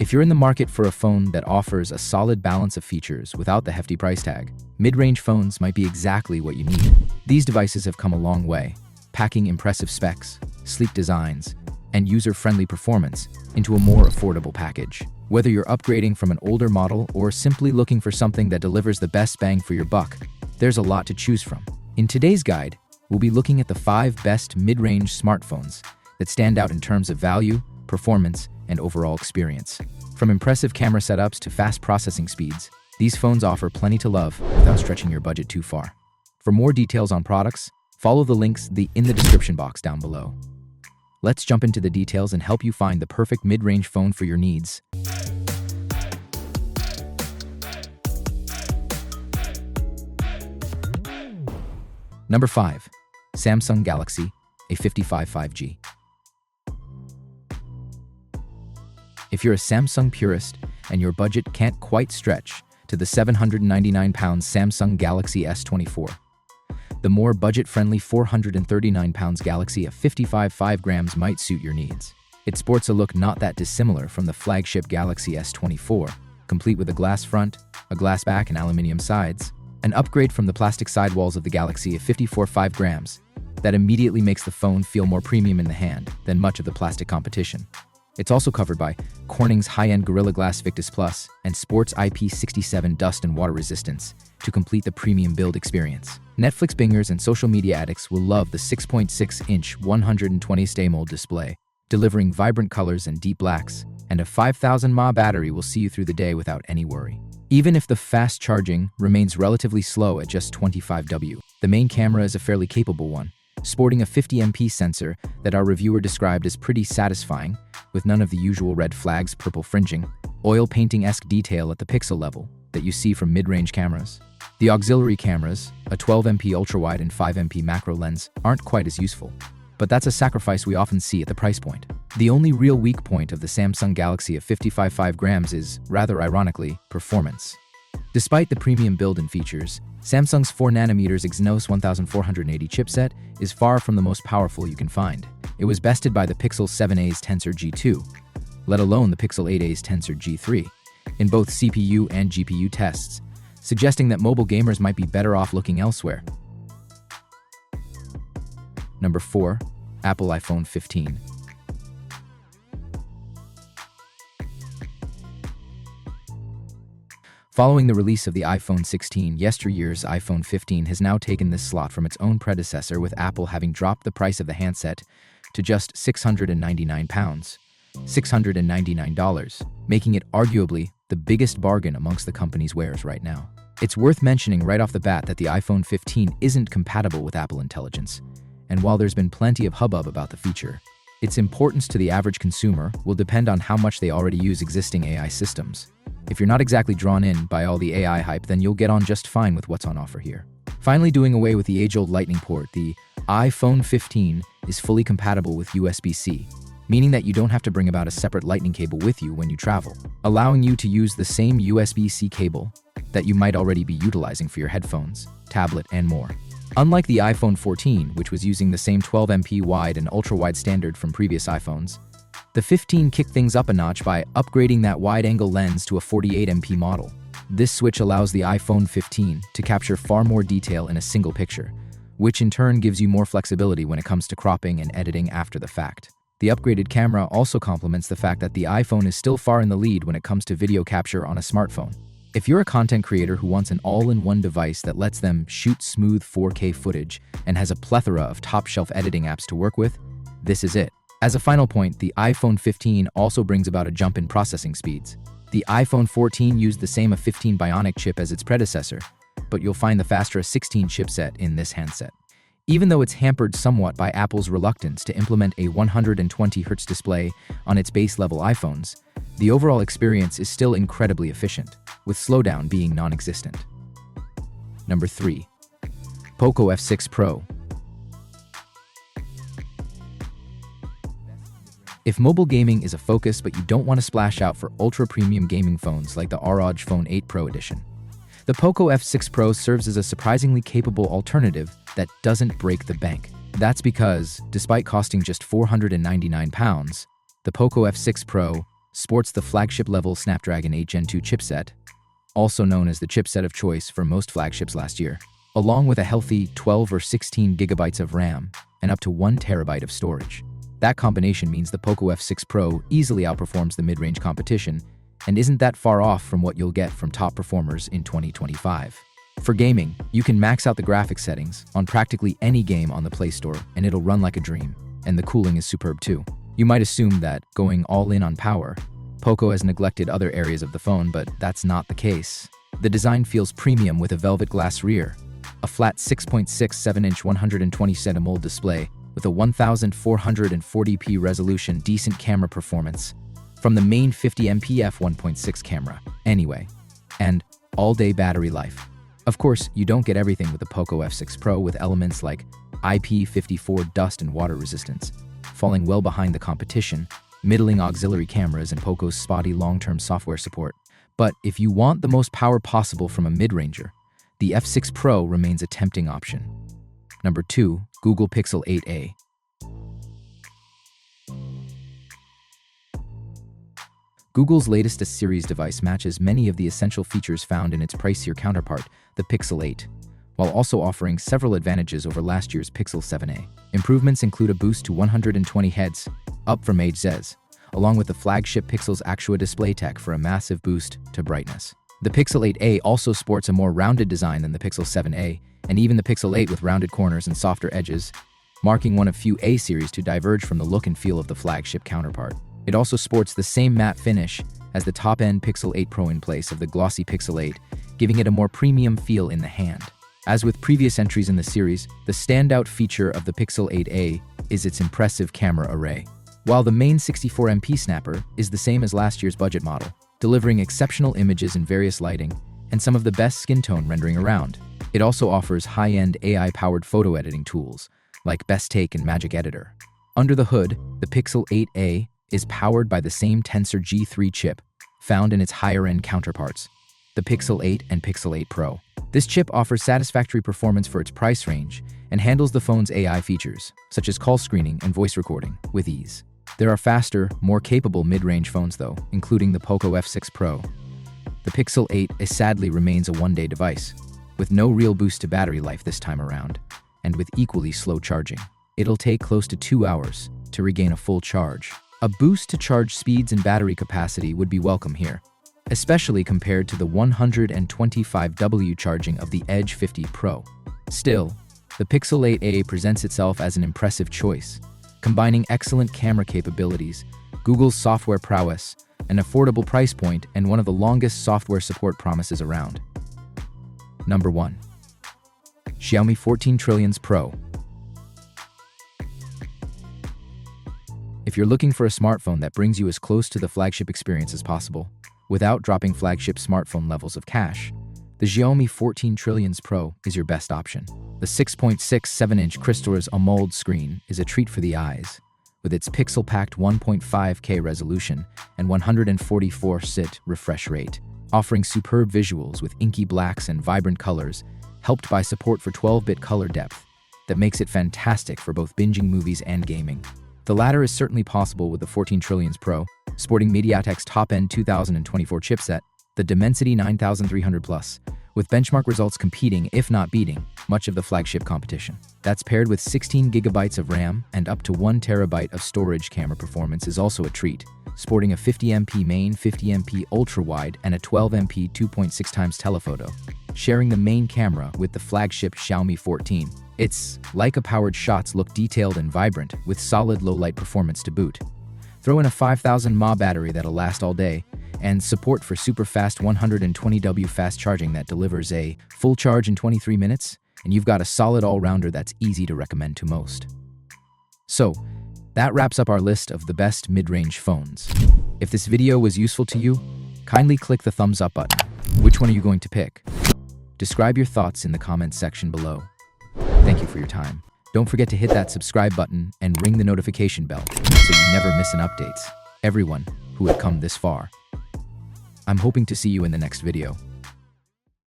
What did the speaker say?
If you're in the market for a phone that offers a solid balance of features without the hefty price tag, mid-range phones might be exactly what you need. These devices have come a long way, packing impressive specs, sleek designs, and user-friendly performance into a more affordable package. Whether you're upgrading from an older model or simply looking for something that delivers the best bang for your buck, there's a lot to choose from. In today's guide, we'll be looking at the 5 best mid-range smartphones that stand out in terms of value, performance, and overall experience. From impressive camera setups to fast processing speeds, these phones offer plenty to love without stretching your budget too far. For more details on products, follow the links in the description box down below. Let's jump into the details and help you find the perfect mid-range phone for your needs. Number 5. Samsung Galaxy A55 5G. If you're a Samsung purist and your budget can't quite stretch to the £799 Samsung Galaxy S24, the more budget-friendly £439 Galaxy A55 5G might suit your needs. It sports a look not that dissimilar from the flagship Galaxy S24, complete with a glass front, a glass back, and aluminium sides, an upgrade from the plastic sidewalls of the Galaxy A54 5G that immediately makes the phone feel more premium in the hand than much of the plastic competition. It's also covered by Corning's high-end Gorilla Glass Victus Plus and Sports IP67 dust and water resistance to complete the premium build experience. Netflix bingers and social media addicts will love the 6.6-inch 120-stay-mold display, delivering vibrant colors and deep blacks, and a 5,000 mAh battery will see you through the day without any worry. Even if the fast charging remains relatively slow at just 25W, the main camera is a fairly capable one, sporting a 50MP sensor that our reviewer described as pretty satisfying, with none of the usual red flags, purple fringing, oil painting-esque detail at the pixel level that you see from mid-range cameras. The auxiliary cameras, a 12MP ultrawide and 5MP macro lens, aren't quite as useful, but that's a sacrifice we often see at the price point. The only real weak point of the Samsung Galaxy A55 5G is, rather ironically, performance. Despite the premium build and features, Samsung's 4nm Exynos 1480 chipset is far from the most powerful you can find. It was bested by the Pixel 7a's Tensor G2, let alone the Pixel 8a's Tensor G3, in both CPU and GPU tests, suggesting that mobile gamers might be better off looking elsewhere. Number 4. Apple iPhone 15. Following the release of the iPhone 16, yesteryear's iPhone 15 has now taken this slot from its own predecessor, with Apple having dropped the price of the handset to just £699, $699, making it arguably the biggest bargain amongst the company's wares right now. It's worth mentioning right off the bat that the iPhone 15 isn't compatible with Apple Intelligence, and while there's been plenty of hubbub about the feature, its importance to the average consumer will depend on how much they already use existing AI systems. If you're not exactly drawn in by all the AI hype, then you'll get on just fine with what's on offer here. Finally, doing away with the age-old Lightning port, the iPhone 15 is fully compatible with USB-C, meaning that you don't have to bring about a separate Lightning cable with you when you travel, allowing you to use the same USB-C cable that you might already be utilizing for your headphones, tablet, and more. Unlike the iPhone 14, which was using the same 12MP wide and ultra-wide standard from previous iPhones, the 15 kicked things up a notch by upgrading that wide-angle lens to a 48MP model. This switch allows the iPhone 15 to capture far more detail in a single picture, which in turn gives you more flexibility when it comes to cropping and editing after the fact. The upgraded camera also complements the fact that the iPhone is still far in the lead when it comes to video capture on a smartphone. If you're a content creator who wants an all-in-one device that lets them shoot smooth 4K footage and has a plethora of top-shelf editing apps to work with, this is it. As a final point, the iPhone 15 also brings about a jump in processing speeds. The iPhone 14 used the same A15 Bionic chip as its predecessor, but you'll find the faster A16 chipset in this handset. Even though it's hampered somewhat by Apple's reluctance to implement a 120Hz display on its base-level iPhones, the overall experience is still incredibly efficient, with slowdown being non-existent. Number 3. Poco F6 Pro. If mobile gaming is a focus but you don't want to splash out for ultra-premium gaming phones like the ROG Phone 8 Pro Edition, the Poco F6 Pro serves as a surprisingly capable alternative that doesn't break the bank. That's because, despite costing just £499, the Poco F6 Pro sports the flagship-level Snapdragon 8 Gen 2 chipset, also known as the chipset of choice for most flagships last year, along with a healthy 12 or 16 gigabytes of RAM and up to 1 terabyte of storage. That combination means the Poco F6 Pro easily outperforms the mid-range competition and isn't that far off from what you'll get from top performers in 2025. For gaming, you can max out the graphics settings on practically any game on the Play Store and it'll run like a dream, and the cooling is superb too. You might assume that, going all in on power, Poco has neglected other areas of the phone, but that's not the case. The design feels premium with a velvet glass rear, a flat 6.67-inch 120cm display with a 1440p resolution, decent camera performance from the main 50MP f1.6 camera, anyway, and all-day battery life. Of course, you don't get everything with the Poco F6 Pro with elements like IP54 dust and water resistance, falling well behind the competition, middling auxiliary cameras, and Poco's spotty long-term software support. But if you want the most power possible from a mid-ranger, the F6 Pro remains a tempting option. Number 2, Google Pixel 8a. Google's latest A-series device matches many of the essential features found in its pricier counterpart, the Pixel 8, while also offering several advantages over last year's Pixel 7a. Improvements include a boost to 120 Hz, up from Hz, along with the flagship Pixel's Actua display tech for a massive boost to brightness. The Pixel 8a also sports a more rounded design than the Pixel 7a, and even the Pixel 8 with rounded corners and softer edges, marking one of few A-series to diverge from the look and feel of the flagship counterpart. It also sports the same matte finish as the top-end Pixel 8 Pro in place of the glossy Pixel 8, giving it a more premium feel in the hand. As with previous entries in the series, the standout feature of the Pixel 8a is its impressive camera array. While the main 64MP snapper is the same as last year's budget model, delivering exceptional images in various lighting and some of the best skin tone rendering around. It also offers high-end AI-powered photo editing tools like Best Take and Magic Editor. Under the hood, the Pixel 8a is powered by the same Tensor G3 chip found in its higher-end counterparts, the Pixel 8 and Pixel 8 Pro. This chip offers satisfactory performance for its price range and handles the phone's AI features, such as call screening and voice recording, with ease. There are faster, more capable mid-range phones though, including the Poco F6 Pro. The Pixel 8 sadly remains a one-day device, with no real boost to battery life this time around, and with equally slow charging. It'll take close to 2 hours to regain a full charge. A boost to charge speeds and battery capacity would be welcome here, especially compared to the 125W charging of the Edge 50 Pro. Still, the Pixel 8a presents itself as an impressive choice, combining excellent camera capabilities, Google's software prowess, an affordable price point, and one of the longest software support promises around. Number 1. Xiaomi 14 Trillions Pro. If you're looking for a smartphone that brings you as close to the flagship experience as possible, without dropping flagship smartphone levels of cash, the Xiaomi 14 Trillions Pro is your best option. The 6.67-inch Crystal's AMOLED screen is a treat for the eyes, with its pixel-packed 1.5K resolution and 144 Hz refresh rate, offering superb visuals with inky blacks and vibrant colors, helped by support for 12-bit color depth that makes it fantastic for both binging movies and gaming. The latter is certainly possible with the 14 Trillions Pro, sporting MediaTek's top-end 2024 chipset, the Dimensity 9300 Plus, with benchmark results competing, if not beating, much of the flagship competition. That's paired with 16 gigabytes of RAM and up to 1 terabyte of storage. Camera performance is also a treat, sporting a 50MP main, 50MP ultra-wide, and a 12MP 2.6x telephoto, sharing the main camera with the flagship Xiaomi 14. Its Leica-powered shots look detailed and vibrant, with solid low-light performance to boot. Throw in a 5000 mAh battery that'll last all day, and support for super-fast 120W fast charging that delivers a full charge in 23 minutes, and you've got a solid all-rounder that's easy to recommend to most. So, that wraps up our list of the best mid-range phones. If this video was useful to you, kindly click the thumbs up button. Which one are you going to pick? Describe your thoughts in the comments section below. Thank you for your time. Don't forget to hit that subscribe button and ring the notification bell so you never miss an update. Everyone who had come this far. I'm hoping to see you in the next video.